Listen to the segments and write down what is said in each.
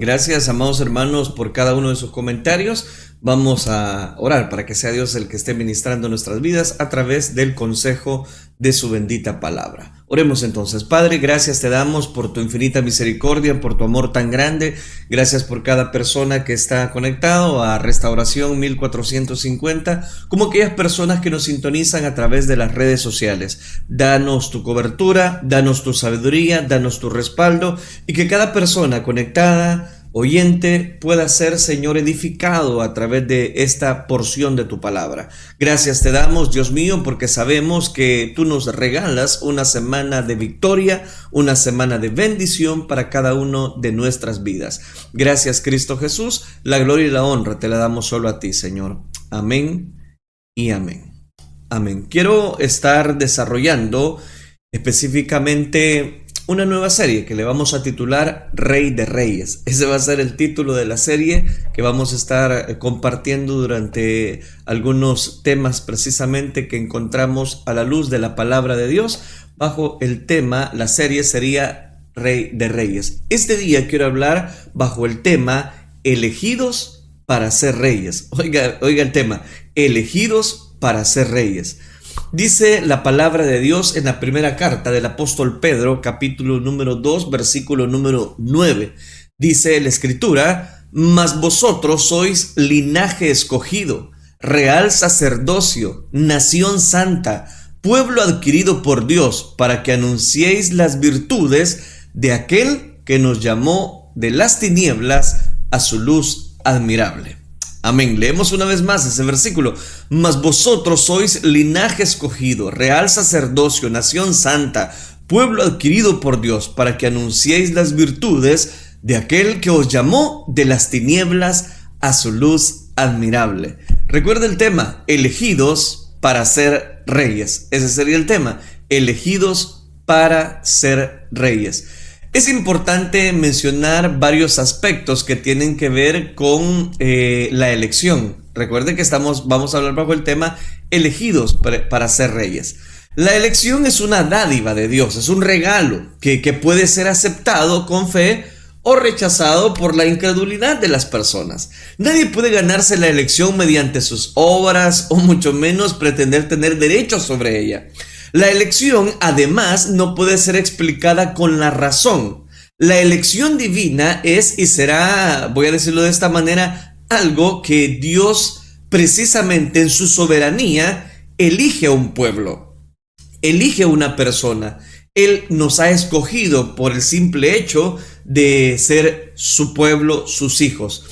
Gracias, amados hermanos, por cada uno de sus comentarios. Vamos a orar para que sea Dios el que esté ministrando nuestras vidas a través del consejo de su bendita palabra. Oremos entonces. Padre, gracias te damos por tu infinita misericordia, por tu amor tan grande. Gracias por cada persona que está conectado a Restauración 1450, como aquellas personas que nos sintonizan a través de las redes sociales. Danos tu cobertura, danos tu sabiduría, danos tu respaldo, y que cada persona conectada, oyente, pueda ser, Señor, edificado a través de esta porción de tu palabra. Gracias te damos, Dios mío, porque sabemos que tú nos regalas una semana de victoria, una semana de bendición para cada uno de nuestras vidas. Gracias, Cristo Jesús. La gloria y la honra te la damos solo a ti, Señor. Amén y amén. Amén. Quiero estar desarrollando específicamente una nueva serie que le vamos a titular Rey de Reyes. Ese va a ser el título de la serie que vamos a estar compartiendo durante algunos temas precisamente que encontramos a la luz de la palabra de Dios. Bajo el tema, la serie sería Rey de Reyes. Este día quiero hablar bajo el tema elegidos para ser reyes. Oiga el tema, elegidos para ser reyes. Dice la palabra de Dios en la primera carta del apóstol Pedro, capítulo número 2, versículo número 9. Dice la escritura: mas vosotros sois linaje escogido, real sacerdocio, nación santa, pueblo adquirido por Dios, para que anunciéis las virtudes de aquel que nos llamó de las tinieblas a su luz admirable. Amén. Leemos una vez más ese versículo. Mas vosotros sois linaje escogido, real sacerdocio, nación santa, pueblo adquirido por Dios, para que anunciéis las virtudes de aquel que os llamó de las tinieblas a su luz admirable. Recuerda el tema, elegidos para ser reyes. Ese sería el tema, elegidos para ser reyes. Es importante mencionar varios aspectos que tienen que ver con la elección. Recuerden que vamos a hablar bajo el tema elegidos para ser reyes. La elección es una dádiva de Dios, es un regalo que puede ser aceptado con fe o rechazado por la incredulidad de las personas. Nadie puede ganarse la elección mediante sus obras o mucho menos pretender tener derecho sobre ella. La elección, además, no puede ser explicada con la razón. La elección divina es y será, voy a decirlo de esta manera, algo que Dios precisamente en su soberanía elige a un pueblo, elige a una persona. Él nos ha escogido por el simple hecho de ser su pueblo, sus hijos.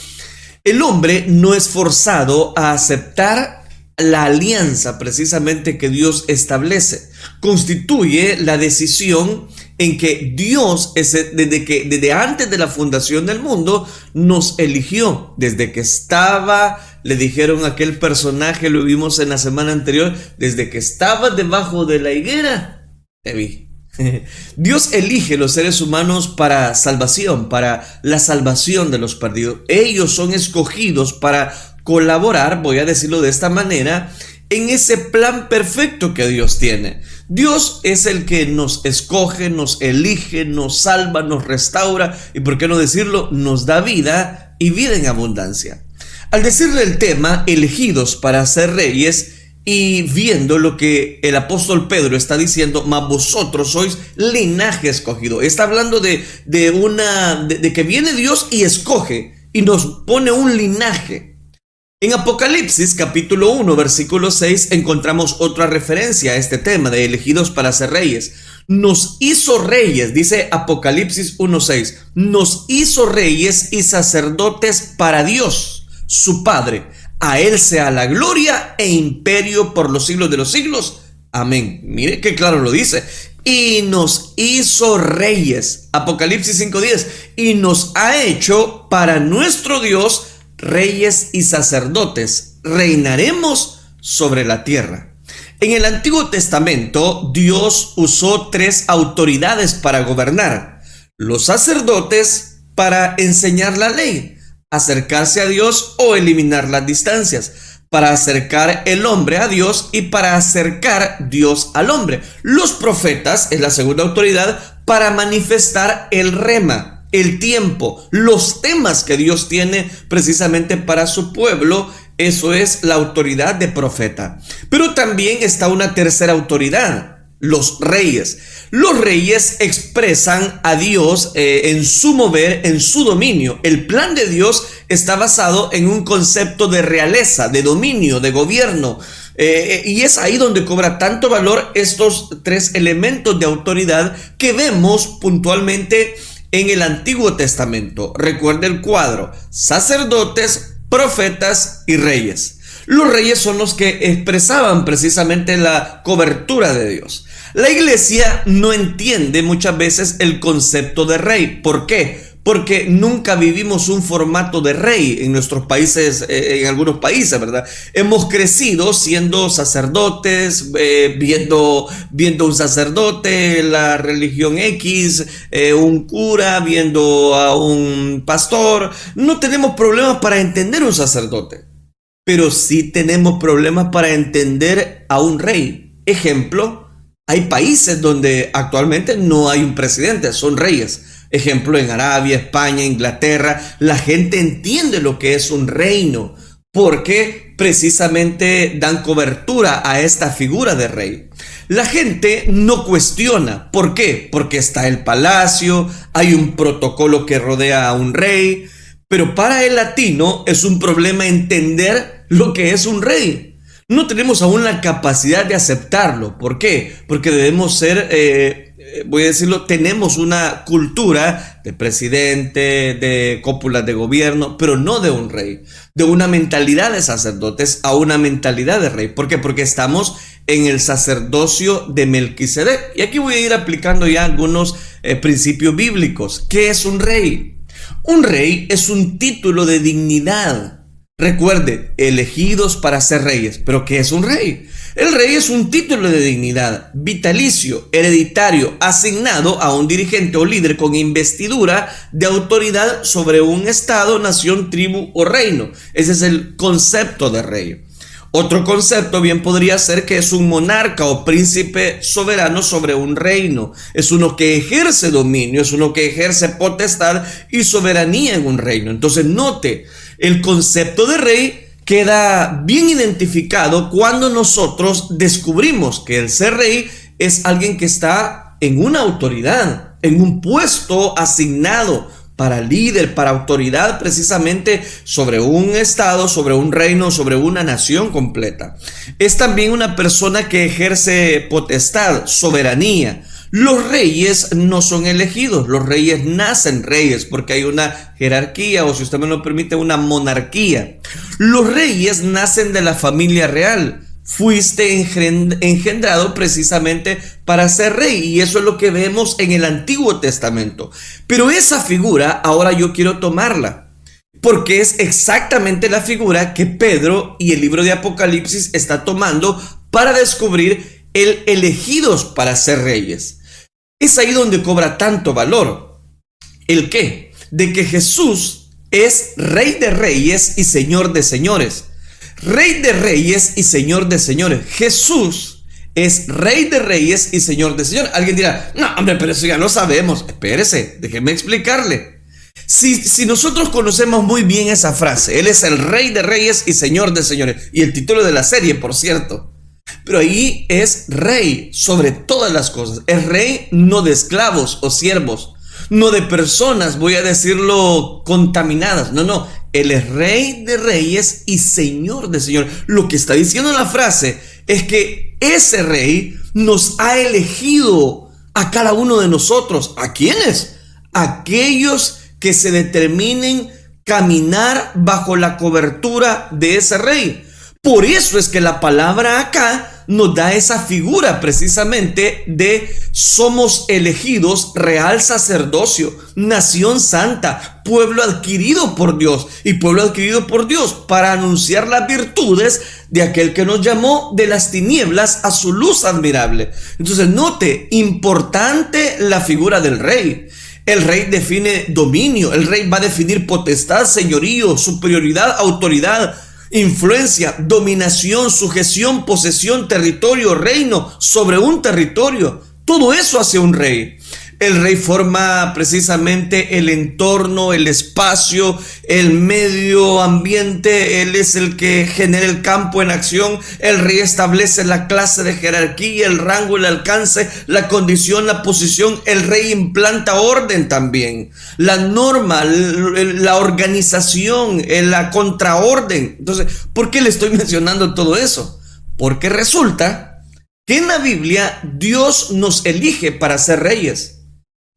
El hombre no es forzado a aceptar la alianza precisamente que Dios establece. Constituye la decisión en que Dios, desde antes de la fundación del mundo, nos eligió. Desde que le dijeron a aquel personaje, lo vimos en la semana anterior, desde que estaba debajo de la higuera, te vi. Dios elige los seres humanos para salvación, para la salvación de los perdidos. Ellos son escogidos para colaborar, voy a decirlo de esta manera, en ese plan perfecto que Dios tiene. Dios es el que nos escoge, nos elige, nos salva, nos restaura y, por qué no decirlo, nos da vida y vida en abundancia. Al decirle el tema, elegidos para ser reyes, y viendo lo que el apóstol Pedro está diciendo, mas vosotros sois linaje escogido. Está hablando de que viene Dios y escoge y nos pone un linaje. En Apocalipsis capítulo 1 versículo 6 encontramos otra referencia a este tema de elegidos para ser reyes. Nos hizo reyes, dice Apocalipsis 1:6, nos hizo reyes y sacerdotes para Dios, su Padre. A Él sea la gloria e imperio por los siglos de los siglos. Amén. Mire qué claro lo dice. Y nos hizo reyes. Apocalipsis 5:10. Y nos ha hecho para nuestro Dios reyes y sacerdotes. Reinaremos sobre la tierra. En el Antiguo Testamento, Dios usó 3 autoridades para gobernar. Los sacerdotes para enseñar la ley, acercarse a Dios o eliminar las distancias, para acercar el hombre a Dios y para acercar Dios al hombre. Los profetas es la segunda autoridad para manifestar el rema, el tiempo, los temas que Dios tiene precisamente para su pueblo. Eso es la autoridad de profeta. Pero también está una tercera autoridad: los reyes. Los reyes expresan a Dios en su mover, en su dominio. El plan de Dios está basado en un concepto de realeza, de dominio, de gobierno. Y es ahí donde cobra tanto valor estos tres elementos de autoridad que vemos puntualmente en el Antiguo Testamento. Recuerda el cuadro: sacerdotes, profetas y reyes. Los reyes son los que expresaban precisamente la cobertura de Dios. La iglesia no entiende muchas veces el concepto de rey. ¿Por qué? Porque nunca vivimos un formato de rey en nuestros países, en algunos países, ¿verdad? Hemos crecido siendo sacerdotes, viendo un sacerdote, la religión X, un cura, viendo a un pastor. No tenemos problemas para entender un sacerdote, pero sí tenemos problemas para entender a un rey. Ejemplo, hay países donde actualmente no hay un presidente, son reyes. Ejemplo, en Arabia, España, Inglaterra, la gente entiende lo que es un reino porque precisamente dan cobertura a esta figura de rey. La gente no cuestiona. ¿Por qué? Porque está el palacio, hay un protocolo que rodea a un rey, pero para el latino es un problema entender lo que es un rey. No tenemos aún la capacidad de aceptarlo. ¿Por qué? Porque debemos ser, voy a decirlo, tenemos una cultura de presidente, de cúpulas de gobierno, pero no de un rey, de una mentalidad de sacerdotes a una mentalidad de rey. ¿Por qué? Porque estamos en el sacerdocio de Melquisedec. Y aquí voy a ir aplicando ya algunos principios bíblicos. ¿Qué es un rey? Un rey es un título de dignidad. Recuerde, elegidos para ser reyes. ¿Pero qué es un rey? El rey es un título de dignidad, vitalicio, hereditario, asignado a un dirigente o líder con investidura de autoridad sobre un estado, nación, tribu o reino. Ese es el concepto de rey. Otro concepto bien podría ser que es un monarca o príncipe soberano sobre un reino. Es uno que ejerce dominio, es uno que ejerce potestad y soberanía en un reino. Entonces note, el concepto de rey queda bien identificado cuando nosotros descubrimos que el ser rey es alguien que está en una autoridad, en un puesto asignado para líder, para autoridad precisamente sobre un estado, sobre un reino, sobre una nación completa. Es también una persona que ejerce potestad, soberanía. Los reyes no son elegidos, los reyes nacen reyes porque hay una jerarquía, o si usted me lo permite, una monarquía. Los reyes nacen de la familia real. Fuiste engendrado precisamente para ser rey, y eso es lo que vemos en el Antiguo Testamento. Pero esa figura ahora yo quiero tomarla, porque es exactamente la figura que Pedro y el libro de Apocalipsis está tomando para descubrir el elegidos para ser reyes. Es ahí donde cobra tanto valor. ¿El qué? De que Jesús es Rey de Reyes y Señor de Señores. Rey de Reyes y Señor de Señores. Jesús es Rey de Reyes y Señor de Señores. Alguien dirá, no, hombre, pero eso ya lo sabemos. Espérese, déjeme explicarle. Si nosotros conocemos muy bien esa frase, Él es el Rey de Reyes y Señor de Señores. Y el título de la serie, por cierto. Pero ahí es rey sobre todas las cosas. Es rey no de esclavos o siervos, no de personas, voy a decirlo, contaminadas. No. Él es Rey de Reyes y Señor de Señores. Lo que está diciendo la frase es que ese rey nos ha elegido a cada uno de nosotros. ¿A quiénes? Aquellos que se determinen caminar bajo la cobertura de ese rey. Por eso es que la palabra acá nos da esa figura precisamente de somos elegidos, real sacerdocio, nación santa, pueblo adquirido por Dios y pueblo adquirido por Dios para anunciar las virtudes de aquel que nos llamó de las tinieblas a su luz admirable. Entonces note, importante la figura del rey. El rey define dominio, el rey va a definir potestad, señorío, superioridad, autoridad, influencia, dominación, sujeción, posesión, territorio, reino sobre un territorio. Todo eso hace un rey. El rey forma precisamente el entorno, el espacio, el medio ambiente. Él es el que genera el campo en acción. El rey establece la clase de jerarquía, el rango, el alcance, la condición, la posición. El rey implanta orden también. La norma, la organización, la contraorden. Entonces, ¿por qué le estoy mencionando todo eso? Porque resulta que en la Biblia Dios nos elige para ser reyes.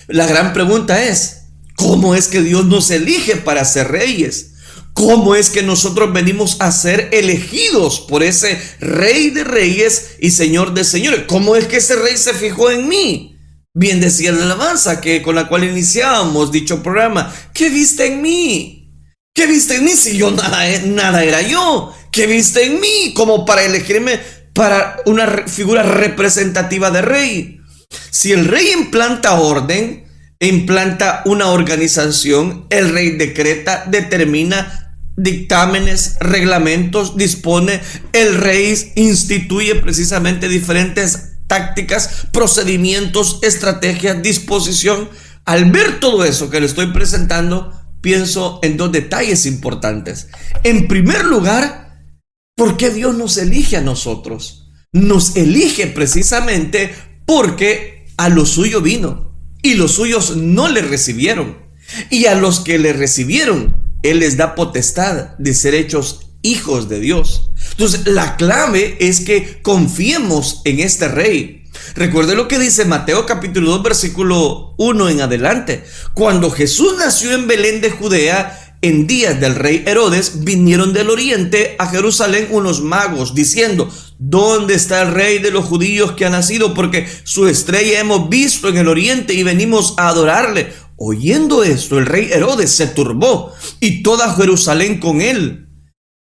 La gran pregunta es, ¿cómo es que Dios nos elige para ser reyes? ¿Cómo es que nosotros venimos a ser elegidos por ese Rey de Reyes y Señor de Señores? ¿Cómo es que ese Rey se fijó en mí? Bien decía la alabanza con la cual iniciábamos dicho programa. ¿Qué viste en mí? ¿Qué viste en mí si yo nada era yo? ¿Qué viste en mí como para elegirme para una figura representativa de rey? Si el rey implanta orden, implanta una organización, el rey decreta, determina dictámenes, reglamentos, dispone, el rey instituye precisamente diferentes tácticas, procedimientos, estrategias, disposición. Al ver todo eso que le estoy presentando, pienso en dos detalles importantes. En primer lugar, ¿por qué Dios nos elige a nosotros? Nos elige precisamente porque a lo suyo vino y los suyos no le recibieron. Y a los que le recibieron, Él les da potestad de ser hechos hijos de Dios. Entonces, la clave es que confiemos en este rey. Recuerde lo que dice Mateo capítulo 2, versículo 1 en adelante. Cuando Jesús nació en Belén de Judea, en días del rey Herodes, vinieron del oriente a Jerusalén unos magos diciendo: ¿dónde está el rey de los judíos que ha nacido? Porque su estrella hemos visto en el oriente y venimos a adorarle. Oyendo esto, el rey Herodes se turbó y toda Jerusalén con él.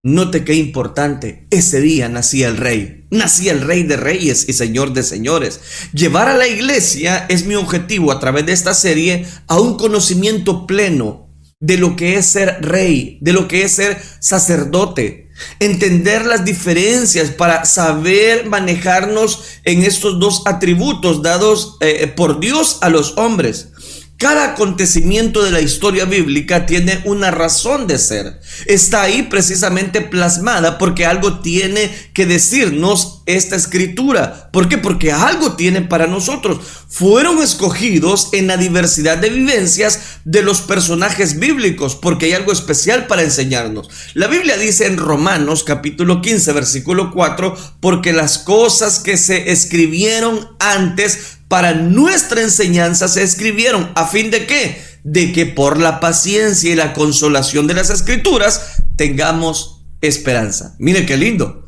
Note qué importante, ese día nacía el rey de reyes y señor de señores. Llevar a la iglesia es mi objetivo a través de esta serie a un conocimiento pleno de lo que es ser rey, de lo que es ser sacerdote, entender las diferencias para saber manejarnos en estos dos atributos dados por Dios a los hombres. Cada acontecimiento de la historia bíblica tiene una razón de ser. Está ahí precisamente plasmada porque algo tiene que decirnos esta escritura. ¿Por qué? Porque algo tiene para nosotros. Fueron escogidos en la diversidad de vivencias de los personajes bíblicos porque hay algo especial para enseñarnos. La Biblia dice en Romanos capítulo 15 versículo 4: porque las cosas que se escribieron antes para nuestra enseñanza se escribieron, ¿a fin de qué? De que por la paciencia y la consolación de las escrituras tengamos esperanza. Mire qué lindo.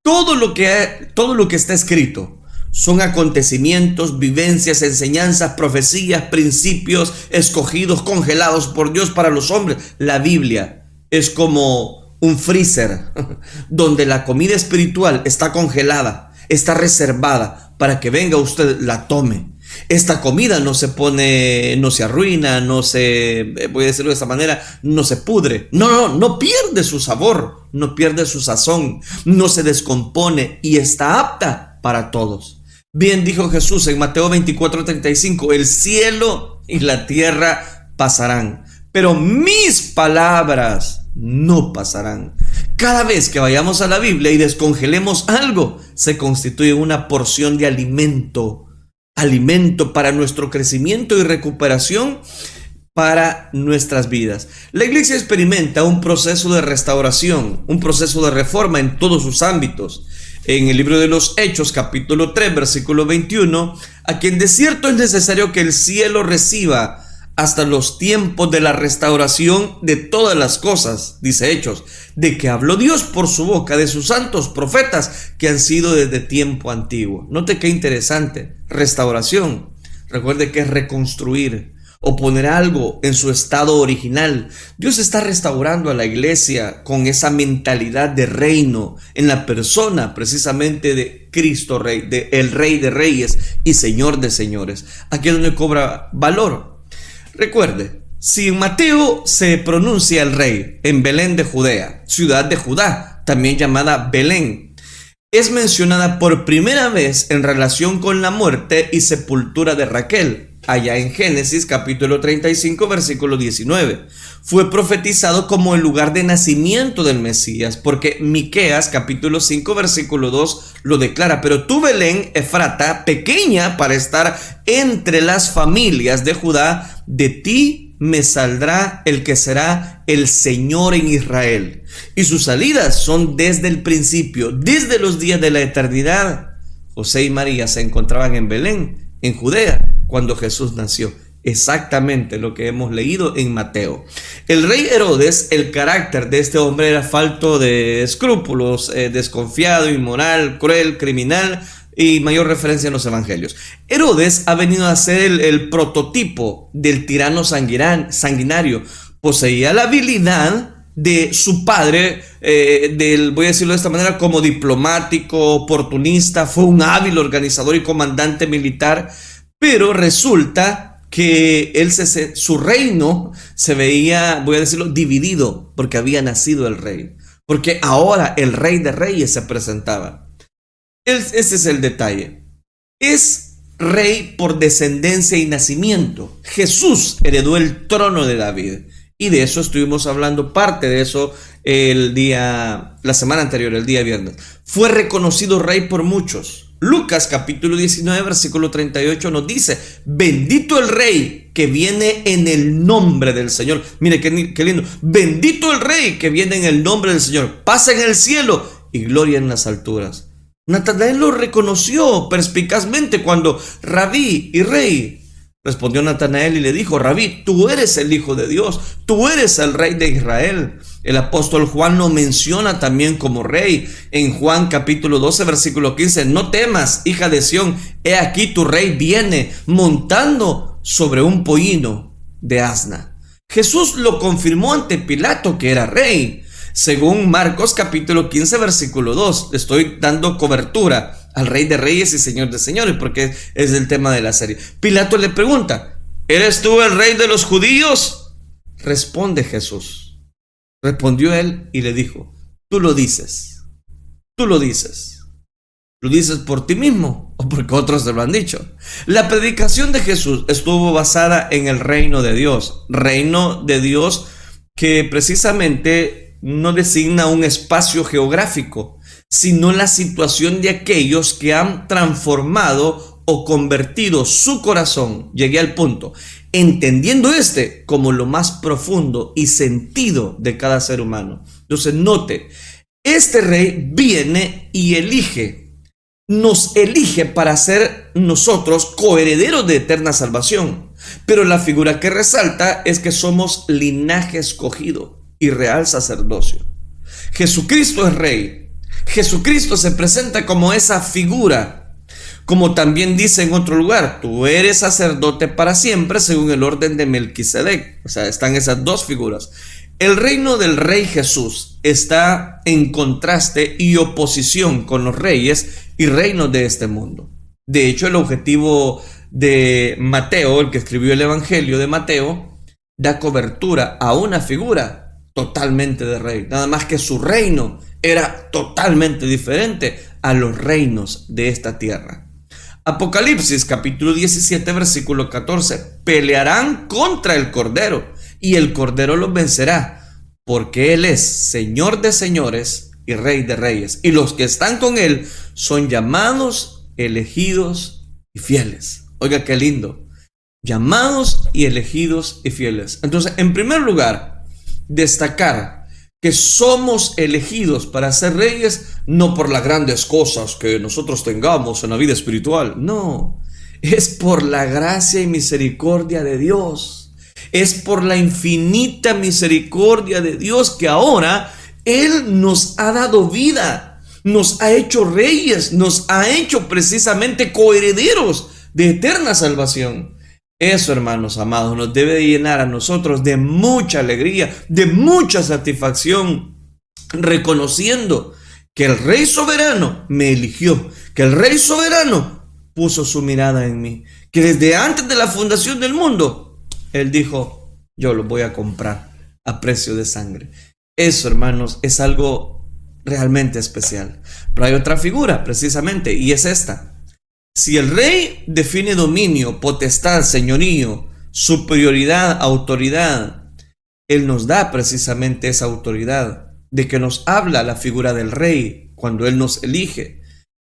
Todo lo que está escrito son acontecimientos, vivencias, enseñanzas, profecías, principios escogidos, congelados por Dios para los hombres. La Biblia es como un freezer donde la comida espiritual está congelada, está reservada para que venga usted, la tome. Esta comida no se pone, no se arruina, voy a decirlo de esta manera, no se pudre. No pierde su sabor, no pierde su sazón, no se descompone y está apta para todos. Bien dijo Jesús en Mateo 24:35, el cielo y la tierra pasarán, pero mis palabras no pasarán. Cada vez que vayamos a la Biblia y descongelemos algo, se constituye una porción de alimento para nuestro crecimiento y recuperación para nuestras vidas. La iglesia experimenta un proceso de restauración, un proceso de reforma en todos sus ámbitos. En el libro de los Hechos, capítulo 3, versículo 21, a quien de cierto es necesario que el cielo reciba hasta los tiempos de la restauración de todas las cosas, dice Hechos, de que habló Dios por su boca de sus santos profetas que han sido desde tiempo antiguo. Note qué interesante, restauración. Recuerde que es reconstruir o poner algo en su estado original. Dios está restaurando a la iglesia con esa mentalidad de reino en la persona precisamente de Cristo Rey, de el Rey de Reyes y Señor de Señores. Aquí es donde cobra valor. Recuerde, si en Mateo se pronuncia el rey en Belén de Judea, ciudad de Judá, también llamada Belén, es mencionada por primera vez en relación con la muerte y sepultura de Raquel. allá en Génesis capítulo 35 versículo 19. Fue profetizado como el lugar de nacimiento del Mesías, porque Miqueas capítulo 5 versículo 2 lo declara: pero tú, Belén Efrata, pequeña para estar entre las familias de Judá, de ti me saldrá el que será el Señor en Israel, y sus salidas son desde el principio, desde los días de la eternidad. José y María se encontraban en Belén, en Judea, cuando Jesús nació. Exactamente lo que hemos leído en Mateo. El rey Herodes, el carácter de este hombre era falto de escrúpulos, desconfiado, inmoral, cruel, criminal, y mayor referencia en los evangelios. Herodes ha venido a ser el prototipo del tirano sanguinario. Poseía la habilidad de su padre, voy a decirlo de esta manera, como diplomático, oportunista. Fue un hábil organizador y comandante militar, pero resulta que su reino se veía, voy a decirlo, dividido, porque había nacido el rey, porque ahora el rey de reyes se presentaba. Ese es el detalle. Es rey por descendencia y nacimiento. Jesús heredó el trono de David, y de eso estuvimos hablando, parte de eso la semana anterior, el día viernes. Fue reconocido rey por muchos. Lucas capítulo 19 versículo 38 nos dice: bendito el rey que viene en el nombre del Señor. Mire qué lindo. Bendito el rey que viene en el nombre del Señor. Paz en el cielo y gloria en las alturas. Natanael lo reconoció perspicazmente cuando: Rabí y rey. Respondió Natanael y le dijo: Rabí, tú eres el Hijo de Dios, tú eres el Rey de Israel. El apóstol Juan lo menciona también como rey. En Juan capítulo 12 versículo 15: no temas, hija de Sión, he aquí tu rey viene montando sobre un pollino de asna. Jesús lo confirmó ante Pilato que era rey. Según Marcos capítulo 15 versículo 2, le estoy dando cobertura al Rey de Reyes y Señor de Señores, porque es el tema de la serie. Pilato le pregunta: ¿eres tú el rey de los judíos? Responde Jesús. Respondió él y le dijo: tú lo dices. Tú lo dices. ¿Lo dices por ti mismo o porque otros te lo han dicho? La predicación de Jesús estuvo basada en el reino de Dios. Reino de Dios que precisamente no designa un espacio geográfico, sino la situación de aquellos que han transformado o convertido su corazón. Llegué al punto, entendiendo como lo más profundo y sentido de cada ser humano. Entonces note, este rey viene y nos elige para ser nosotros coherederos de eterna salvación. Pero la figura que resalta es que somos linaje escogido y real sacerdocio. Jesucristo es rey. Jesucristo se presenta como esa figura, como también dice en otro lugar: tú eres sacerdote para siempre según el orden de Melquisedec. O sea, están esas dos figuras. El reino del rey Jesús está en contraste y oposición con los reyes y reinos de este mundo. De hecho, el objetivo de Mateo, el que escribió el Evangelio de Mateo, da cobertura a una figura totalmente de rey, nada más que su reino era totalmente diferente a los reinos de esta tierra. Apocalipsis capítulo 17 versículo 14: pelearán contra el Cordero y el Cordero los vencerá, porque Él es Señor de señores y Rey de reyes, y los que están con Él son llamados, elegidos y fieles. Oiga qué lindo: llamados y elegidos y fieles. Entonces, en primer lugar, destacar que somos elegidos para ser reyes, no por las grandes cosas que nosotros tengamos en la vida espiritual, no, es por la gracia y misericordia de Dios, es por la infinita misericordia de Dios que ahora Él nos ha dado vida, nos ha hecho reyes, nos ha hecho precisamente coherederos de eterna salvación. Eso, hermanos amados, nos debe llenar a nosotros de mucha alegría, de mucha satisfacción, reconociendo que el Rey soberano me eligió, que el Rey soberano puso su mirada en mí, que desde antes de la fundación del mundo, Él dijo: yo lo voy a comprar a precio de sangre. Eso, hermanos, es algo realmente especial. Pero hay otra figura, precisamente, y es esta: Si el rey define dominio, potestad, señorío, superioridad, autoridad, él nos da precisamente esa autoridad de que nos habla la figura del rey cuando él nos elige,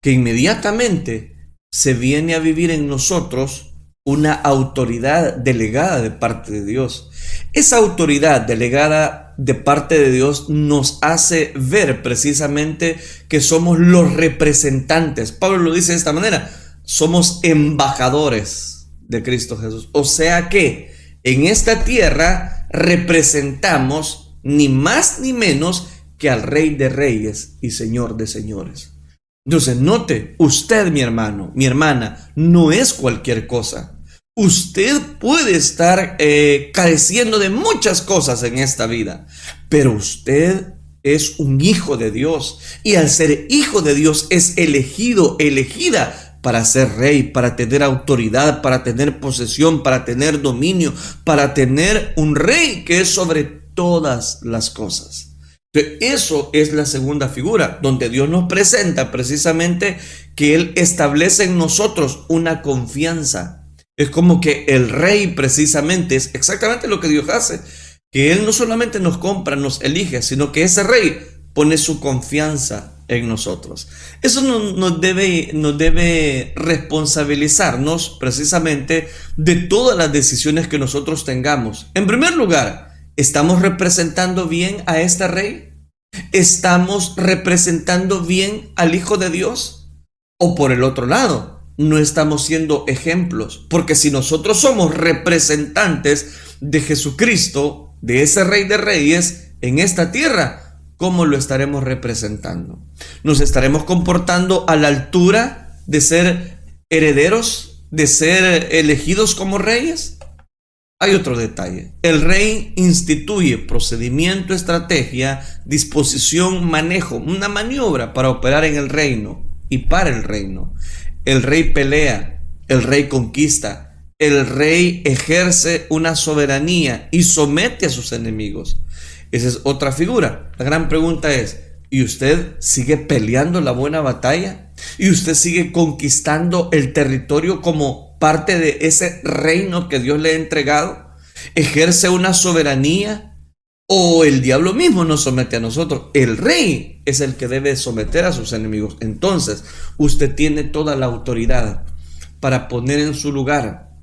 que inmediatamente se viene a vivir en nosotros una autoridad delegada de parte de Dios. Esa autoridad delegada de parte de Dios nos hace ver precisamente que somos los representantes. Pablo lo dice de esta manera: somos embajadores de Cristo Jesús. O sea que en esta tierra representamos ni más ni menos que al Rey de Reyes y Señor de Señores. Entonces, note, usted, mi hermano, mi hermana, no es cualquier cosa. Usted puede estar careciendo de muchas cosas en esta vida, pero usted es un hijo de Dios, y al ser hijo de Dios es elegido, elegida para ser rey, para tener autoridad, para tener posesión, para tener dominio, para tener un rey que es sobre todas las cosas. Eso es la segunda figura, donde Dios nos presenta precisamente que Él establece en nosotros una confianza. Es como que el rey precisamente es exactamente lo que Dios hace, que Él no solamente nos compra, nos elige, sino que ese rey pone su confianza en nosotros. Eso nos debe responsabilizarnos precisamente de todas las decisiones que nosotros tengamos. En primer lugar, ¿estamos representando bien a este rey? ¿Estamos representando bien al Hijo de Dios? O por el otro lado, no estamos siendo ejemplos, porque si nosotros somos representantes de Jesucristo, de ese Rey de Reyes en esta tierra, ¿cómo lo estaremos representando? ¿Nos estaremos comportando a la altura de ser herederos, de ser elegidos como reyes? Hay otro detalle. El rey instituye procedimiento, estrategia, disposición, manejo, una maniobra para operar en el reino y para el reino. El rey pelea, el rey conquista, el rey ejerce una soberanía y somete a sus enemigos. Esa es otra figura. La gran pregunta es: ¿y usted sigue peleando la buena batalla? ¿Y usted sigue conquistando el territorio como parte de ese reino que Dios le ha entregado? ¿Ejerce una soberanía? ¿O el diablo mismo nos somete a nosotros? El rey es el que debe someter a sus enemigos. Entonces, usted tiene toda la autoridad para poner en su lugar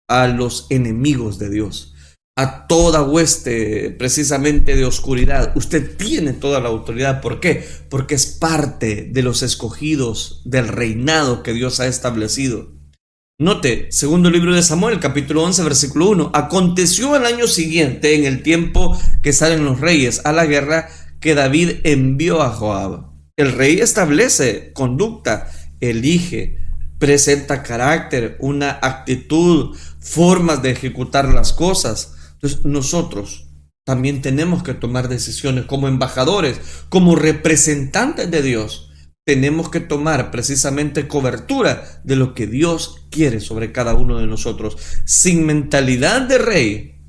a los enemigos de Dios, a toda hueste precisamente de oscuridad. Usted tiene toda la autoridad. ¿Por qué? Porque es parte de los escogidos del reinado que Dios ha establecido. Note, segundo libro de Samuel, capítulo 11, versículo 1. Aconteció al año siguiente, en el tiempo que salen los reyes a la guerra, que David envió a Joab. El rey establece conducta, elige, presenta carácter, una actitud, formas de ejecutar las cosas. Entonces nosotros también tenemos que tomar decisiones como embajadores, como representantes de Dios. Tenemos que tomar precisamente cobertura de lo que Dios quiere sobre cada uno de nosotros. Sin mentalidad de rey,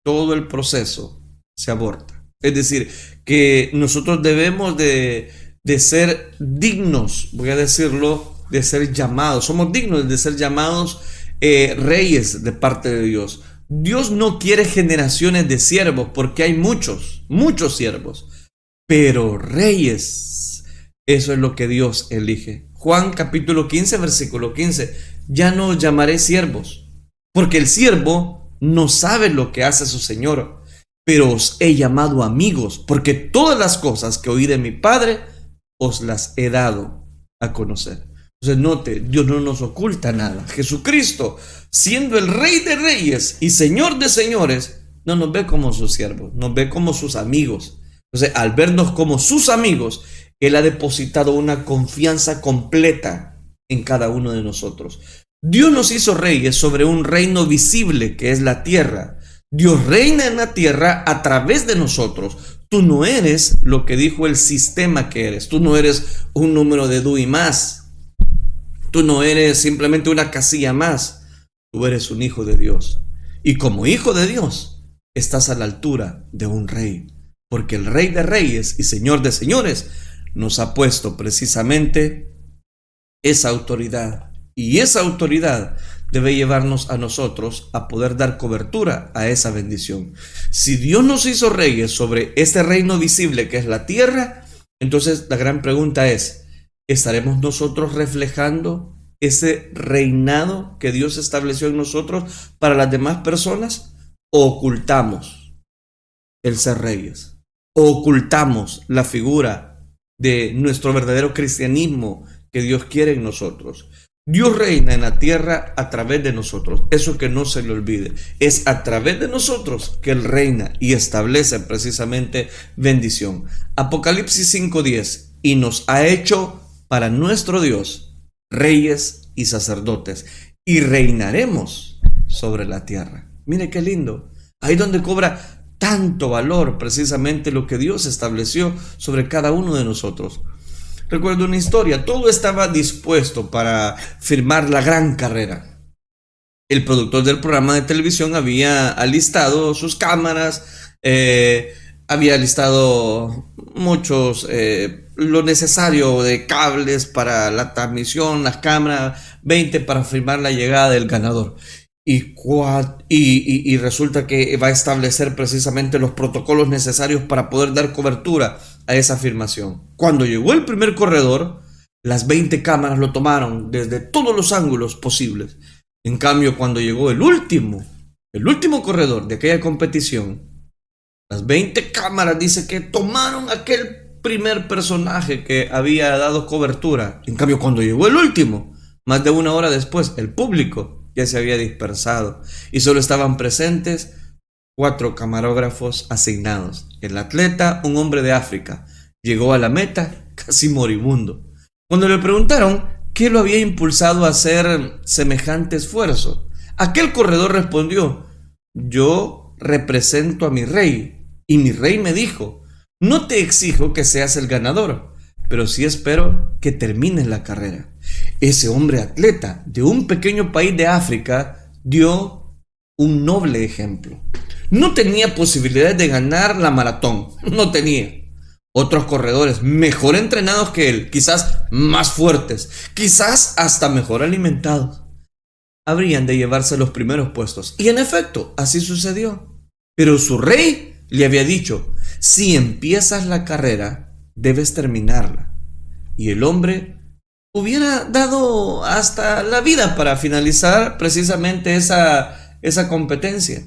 todo el proceso se aborta. Es decir, que nosotros debemos de ser dignos, voy a decirlo, de ser llamados. Somos dignos de ser llamados reyes de parte de Dios. Dios no quiere generaciones de siervos, porque hay muchos siervos, pero reyes, eso es lo que Dios elige. Juan capítulo 15, versículo 15. Ya no os llamaré siervos, porque el siervo no sabe lo que hace su señor, pero os he llamado amigos, porque todas las cosas que oí de mi Padre os las he dado a conocer. Entonces note, Dios no nos oculta nada. Jesucristo, siendo el Rey de Reyes y Señor de Señores, no nos ve como sus siervos, nos ve como sus amigos. Entonces, al vernos como sus amigos, Él ha depositado una confianza completa en cada uno de nosotros. Dios nos hizo reyes sobre un reino visible que es la tierra. Dios reina en la tierra a través de nosotros. Tú no eres lo que dijo el sistema que eres. Tú no eres un número de DUI más. Tú no eres simplemente una casilla más. Tú eres un hijo de Dios. Y como hijo de Dios, estás a la altura de un rey. Porque el Rey de Reyes y Señor de Señores nos ha puesto precisamente esa autoridad Y esa autoridad debe llevarnos a nosotros a poder dar cobertura a esa bendición. Si Dios nos hizo reyes sobre este reino visible que es la tierra, entonces la gran pregunta es, ¿estaremos nosotros reflejando ese reinado que Dios estableció en nosotros para las demás personas? ¿O ocultamos el ser reyes? ¿O ocultamos la figura de nuestro verdadero cristianismo que Dios quiere en nosotros? Dios reina en la tierra a través de nosotros. Eso que no se le olvide. Es a través de nosotros que Él reina y establece precisamente bendición. Apocalipsis 5:10. Y nos ha hecho para nuestro Dios reyes y sacerdotes, y reinaremos sobre la tierra. Mire qué lindo. Ahí donde cobra tanto valor precisamente lo que Dios estableció sobre cada uno de nosotros. Recuerdo una historia, todo estaba dispuesto para firmar la gran carrera. El productor del programa de televisión había alistado sus cámaras, había alistado lo necesario de cables para la transmisión, las cámaras, 20 para firmar la llegada del ganador. Y resulta que va a establecer precisamente los protocolos necesarios para poder dar cobertura a esa afirmación. Cuando llegó el primer corredor, las 20 cámaras lo tomaron desde todos los ángulos posibles. En cambio, cuando llegó el último corredor de aquella competición, las 20 cámaras dice que tomaron aquel primer personaje que había dado cobertura. En cambio, cuando llegó el último, más de una hora después, el público ya se había dispersado y solo estaban presentes 4 camarógrafos asignados. El atleta, un hombre de África, llegó a la meta casi moribundo. Cuando le preguntaron qué lo había impulsado a hacer semejante esfuerzo, aquel corredor respondió: yo represento a mi rey y mi rey me dijo, no te exijo que seas el ganador, pero sí espero que termines la carrera. Ese hombre atleta de un pequeño país de África dio un noble ejemplo. No tenía posibilidades de ganar la maratón, no tenía. Otros corredores mejor entrenados que él, quizás más fuertes, quizás hasta mejor alimentados, habrían de llevarse los primeros puestos. Y en efecto, así sucedió. Pero su rey le había dicho: si empiezas la carrera, debes terminarla. Y el hombre hubiera dado hasta la vida para finalizar precisamente esa competencia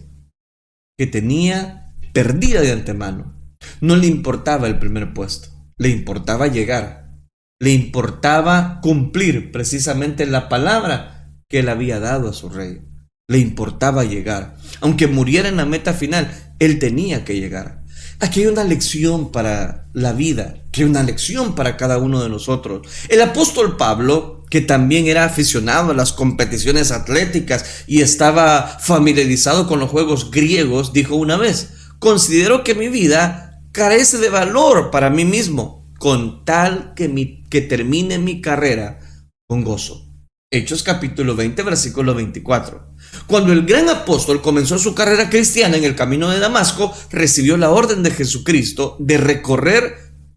que tenía perdida de antemano. No le importaba el primer puesto, le importaba llegar, le importaba cumplir precisamente la palabra que él había dado a su rey. Le importaba llegar, aunque muriera en la meta final, él tenía que llegar. Aquí hay una lección para la vida, que hay una lección para cada uno de nosotros. El apóstol Pablo, que también era aficionado a las competiciones atléticas y estaba familiarizado con los juegos griegos, dijo una vez: considero que mi vida carece de valor para mí mismo, con tal que termine mi carrera con gozo. Hechos capítulo 20, versículo 24. Cuando el gran apóstol comenzó su carrera cristiana en el camino de Damasco, recibió la orden de Jesucristo de recorrer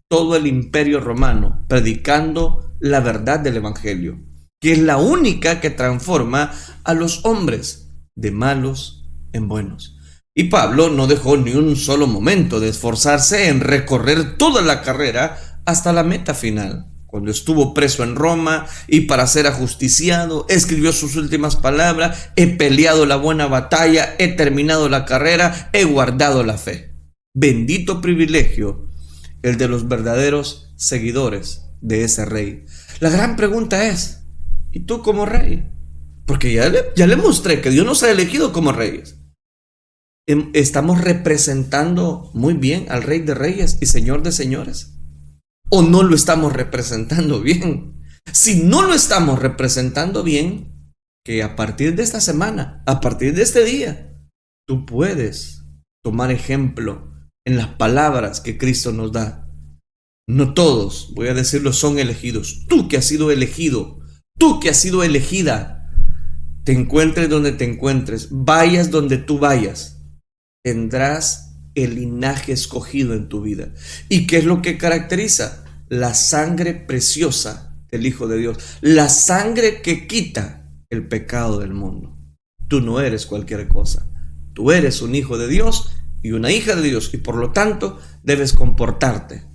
todo el imperio romano, predicando la verdad del evangelio, que es la única que transforma a los hombres de malos en buenos. Y Pablo no dejó ni un solo momento de esforzarse en recorrer toda la carrera hasta la meta final. Cuando estuvo preso en Roma y para ser ajusticiado, escribió sus últimas palabras: he peleado la buena batalla, he terminado la carrera, he guardado la fe. Bendito privilegio el de los verdaderos seguidores de ese rey. La gran pregunta es: ¿y tú como rey? Porque ya le mostré que Dios nos ha elegido como reyes. ¿Estamos representando muy bien al Rey de Reyes y Señor de Señores? ¿O no lo estamos representando bien? Si no lo estamos representando bien, que a partir de esta semana, a partir de este día, tú puedes tomar ejemplo en las palabras que Cristo nos da. No todos, voy a decirlo, son elegidos. Tú que has sido elegido, tú que has sido elegida, te encuentres donde te encuentres, vayas donde tú vayas, tendrás el linaje escogido en tu vida. ¿Y qué es lo que caracteriza? La sangre preciosa del Hijo de Dios, la sangre que quita el pecado del mundo. Tú no eres cualquier cosa. Tú eres un hijo de Dios y una hija de Dios, y por lo tanto debes comportarte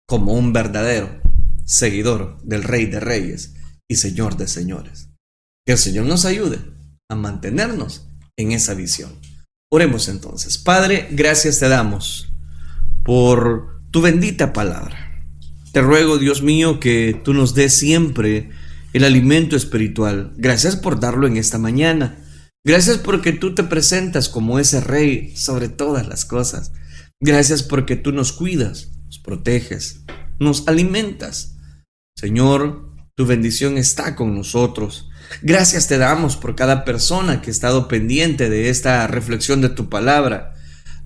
como un verdadero seguidor del Rey de Reyes y Señor de Señores. Que el Señor nos ayude a mantenernos en esa visión. Oremos entonces. Padre, gracias te damos por tu bendita palabra. Te ruego, Dios mío, que tú nos des siempre el alimento espiritual. Gracias por darlo en esta mañana. Gracias porque tú te presentas como ese Rey sobre todas las cosas. Gracias porque tú nos cuidas, nos proteges, nos alimentas. Señor, tu bendición está con nosotros. Gracias te damos por cada persona que ha estado pendiente de esta reflexión de tu palabra.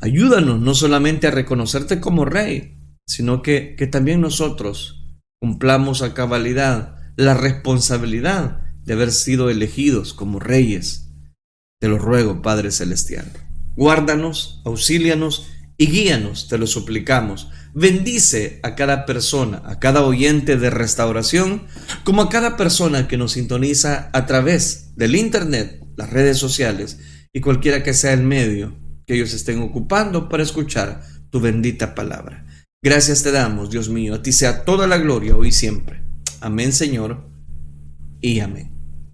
Ayúdanos no solamente a reconocerte como Rey, sino que también nosotros cumplamos a cabalidad la responsabilidad de haber sido elegidos como reyes. Te lo ruego, Padre Celestial. Guárdanos, auxílianos y guíanos, te lo suplicamos. Bendice a cada persona, a cada oyente de Restauración, como a cada persona que nos sintoniza a través del internet, las redes sociales y cualquiera que sea el medio que ellos estén ocupando para escuchar tu bendita palabra. Gracias te damos, Dios mío, a ti sea toda la gloria hoy y siempre. Amén, Señor, y amén.